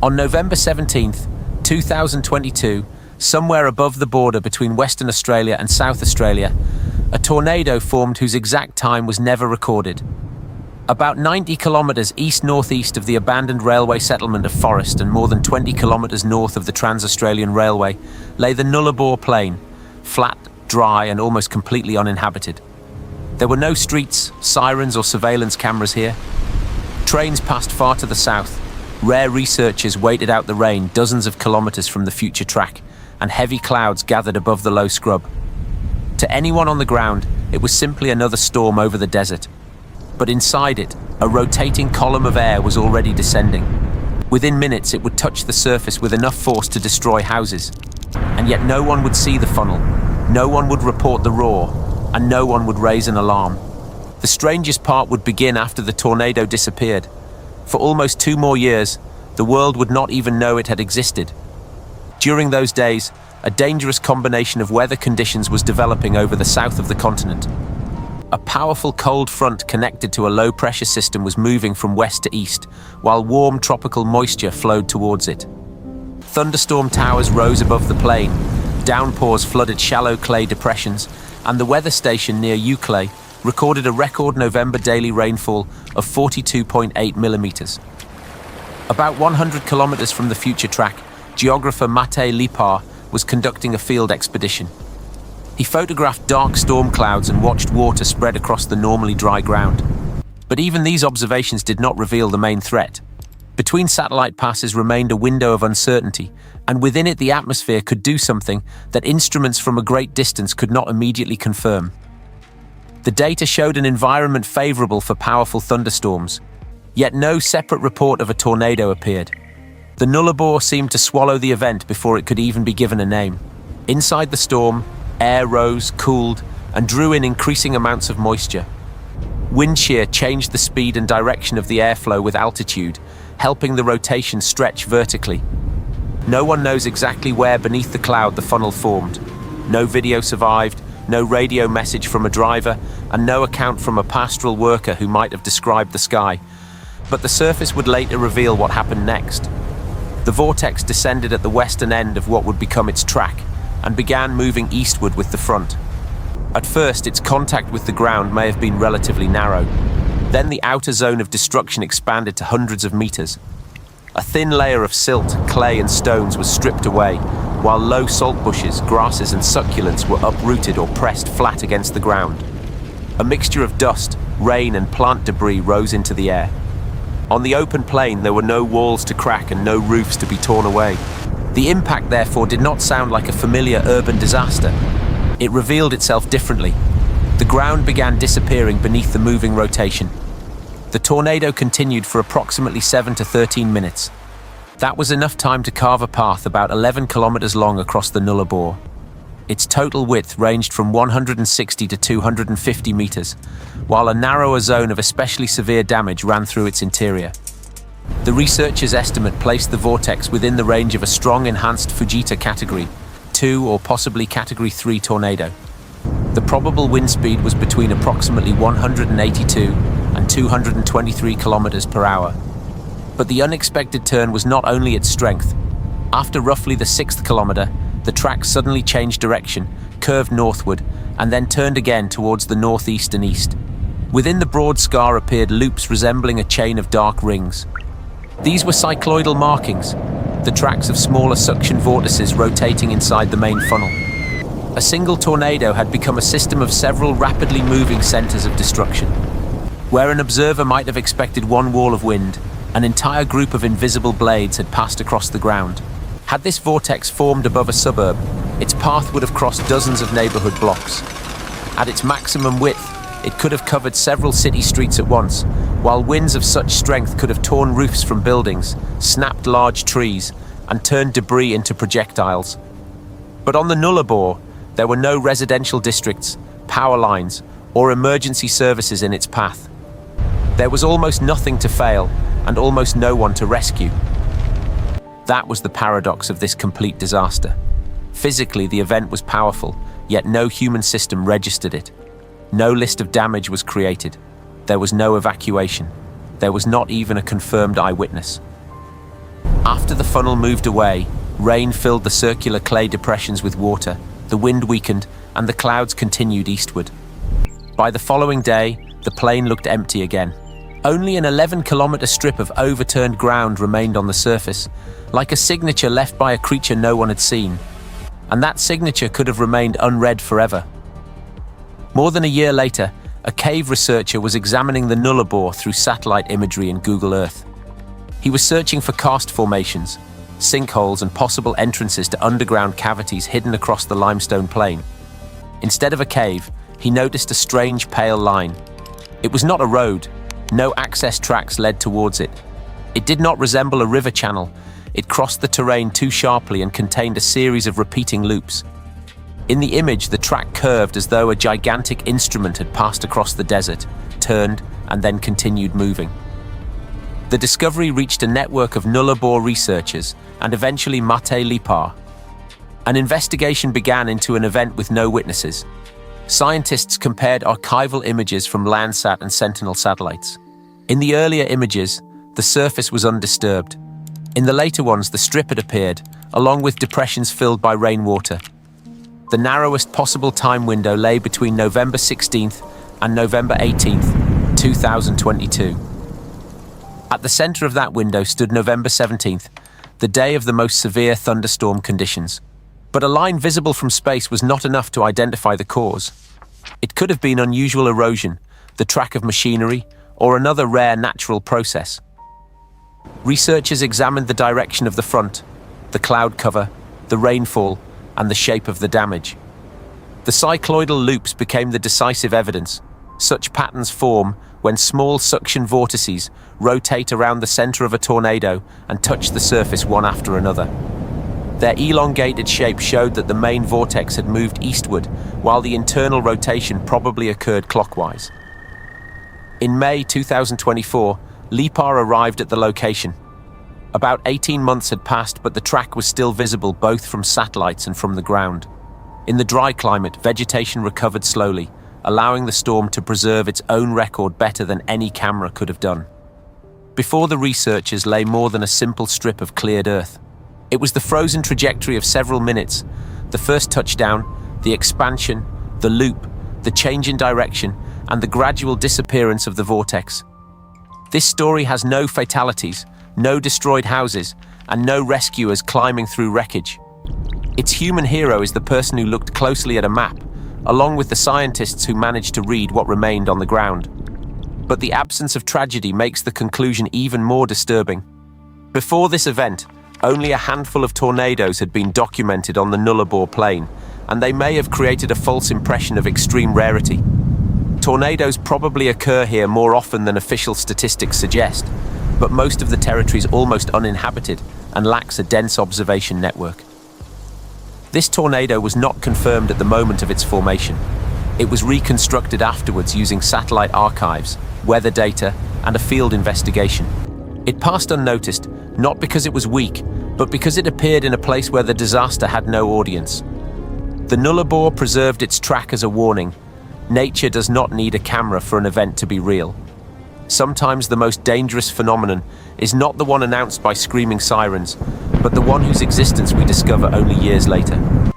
On November 17th, 2022, somewhere above the border between Western Australia and South Australia, a tornado formed whose exact time was never recorded. About 90 kilometres east-northeast of the abandoned railway settlement of Forest and more than 20 kilometres north of the Trans-Australian Railway lay the Nullarbor Plain, flat, dry and almost completely uninhabited. There were no streets, sirens or surveillance cameras here. Trains passed far to the south. Rare researchers waited out the rain dozens of kilometres from the future track, and heavy clouds gathered above the low scrub. To anyone on the ground, it was simply another storm over the desert. But inside it, a rotating column of air was already descending. Within minutes, it would touch the surface with enough force to destroy houses. And yet no one would see the funnel, no one would report the roar, and no one would raise an alarm. The strangest part would begin after the tornado disappeared. For almost 2 more years, the world would not even know it had existed. During those days, a dangerous combination of weather conditions was developing over the south of the continent. A powerful cold front connected to a low-pressure system was moving from west to east, while warm tropical moisture flowed towards it. Thunderstorm towers rose above the plain, downpours flooded shallow clay depressions, and the weather station near Euclid recorded a record November daily rainfall of 42.8 millimeters. About 100 kilometers from the future track, geographer Mate Lipar was conducting a field expedition. He photographed dark storm clouds and watched water spread across the normally dry ground. But even these observations did not reveal the main threat. Between satellite passes remained a window of uncertainty, and within it the atmosphere could do something that instruments from a great distance could not immediately confirm. The data showed an environment favorable for powerful thunderstorms, yet no separate report of a tornado appeared. The Nullarbor seemed to swallow the event before it could even be given a name. Inside the storm, air rose, cooled, and drew in increasing amounts of moisture. Wind shear changed the speed and direction of the airflow with altitude, helping the rotation stretch vertically. No one knows exactly where beneath the cloud the funnel formed. No video survived, no radio message from a driver, and no account from a pastoral worker who might have described the sky. But the surface would later reveal what happened next. The vortex descended at the western end of what would become its track, and began moving eastward with the front. At first, its contact with the ground may have been relatively narrow. Then the outer zone of destruction expanded to hundreds of meters. A thin layer of silt, clay and stones was stripped away, while low salt bushes, grasses and succulents were uprooted or pressed flat against the ground. A mixture of dust, rain and plant debris rose into the air. On the open plain, there were no walls to crack and no roofs to be torn away. The impact, therefore, did not sound like a familiar urban disaster. It revealed itself differently. The ground began disappearing beneath the moving rotation. The tornado continued for approximately 7 to 13 minutes. That was enough time to carve a path about 11 kilometers long across the Nullarbor. Its total width ranged from 160 to 250 meters, while a narrower zone of especially severe damage ran through its interior. The researchers' estimate placed the vortex within the range of a strong enhanced Fujita Category 2 or possibly Category 3 tornado. The probable wind speed was between approximately 182 and 223 kilometers per hour. But the unexpected turn was not only its strength. After roughly the 6th kilometer, the track suddenly changed direction, curved northward, and then turned again towards the northeast and east. Within the broad scar appeared loops resembling a chain of dark rings. These were cycloidal markings, the tracks of smaller suction vortices rotating inside the main funnel. A single tornado had become a system of several rapidly moving centers of destruction. Where an observer might have expected one wall of wind, an entire group of invisible blades had passed across the ground. Had this vortex formed above a suburb, its path would have crossed dozens of neighborhood blocks. At its maximum width, it could have covered several city streets at once, while winds of such strength could have torn roofs from buildings, snapped large trees, and turned debris into projectiles. But on the Nullarbor, there were no residential districts, power lines, or emergency services in its path. There was almost nothing to fail, and almost no one to rescue. That was the paradox of this complete disaster. Physically, the event was powerful, yet no human system registered it. No list of damage was created. There was no evacuation. There was not even a confirmed eyewitness. After the funnel moved away, rain filled the circular clay depressions with water, the wind weakened, and the clouds continued eastward. By the following day, the plain looked empty again. Only an 11-kilometer strip of overturned ground remained on the surface, like a signature left by a creature no one had seen. And that signature could have remained unread forever. More than a year later, a cave researcher was examining the Nullarbor through satellite imagery in Google Earth. He was searching for karst formations, sinkholes, and possible entrances to underground cavities hidden across the limestone plain. Instead of a cave, he noticed a strange pale line. It was not a road. No access tracks led towards it. It did not resemble a river channel. It crossed the terrain too sharply and contained a series of repeating loops. In the image, the track curved as though a gigantic instrument had passed across the desert, turned, and then continued moving. The discovery reached a network of Nullarbor researchers and eventually Mate Lipar. An investigation began into an event with no witnesses. Scientists compared archival images from Landsat and Sentinel satellites. In the earlier images, the surface was undisturbed. In the later ones, the strip had appeared, along with depressions filled by rainwater. The narrowest possible time window lay between November 16th and November 18th, 2022. At the center of that window stood November 17th, the day of the most severe thunderstorm conditions. But a line visible from space was not enough to identify the cause. It could have been unusual erosion, the track of machinery, or another rare natural process. Researchers examined the direction of the front, the cloud cover, the rainfall, and the shape of the damage. The cycloidal loops became the decisive evidence. Such patterns form when small suction vortices rotate around the center of a tornado and touch the surface one after another. Their elongated shape showed that the main vortex had moved eastward, while the internal rotation probably occurred clockwise. In May 2024, Lipar arrived at the location. About 18 months had passed, but the track was still visible both from satellites and from the ground. In the dry climate, vegetation recovered slowly, allowing the storm to preserve its own record better than any camera could have done. Before the researchers lay more than a simple strip of cleared earth. It was the frozen trajectory of several minutes, the first touchdown, the expansion, the loop, the change in direction, and the gradual disappearance of the vortex. This story has no fatalities, no destroyed houses, and no rescuers climbing through wreckage. Its human hero is the person who looked closely at a map, along with the scientists who managed to read what remained on the ground. But the absence of tragedy makes the conclusion even more disturbing. Before this event, only a handful of tornadoes had been documented on the Nullarbor Plain, and they may have created a false impression of extreme rarity. Tornadoes probably occur here more often than official statistics suggest, but most of the territory is almost uninhabited and lacks a dense observation network. This tornado was not confirmed at the moment of its formation. It was reconstructed afterwards using satellite archives, weather data, and a field investigation. It passed unnoticed, not because it was weak, but because it appeared in a place where the disaster had no audience. The Nullarbor preserved its track as a warning. Nature does not need a camera for an event to be real. Sometimes the most dangerous phenomenon is not the one announced by screaming sirens, but the one whose existence we discover only years later.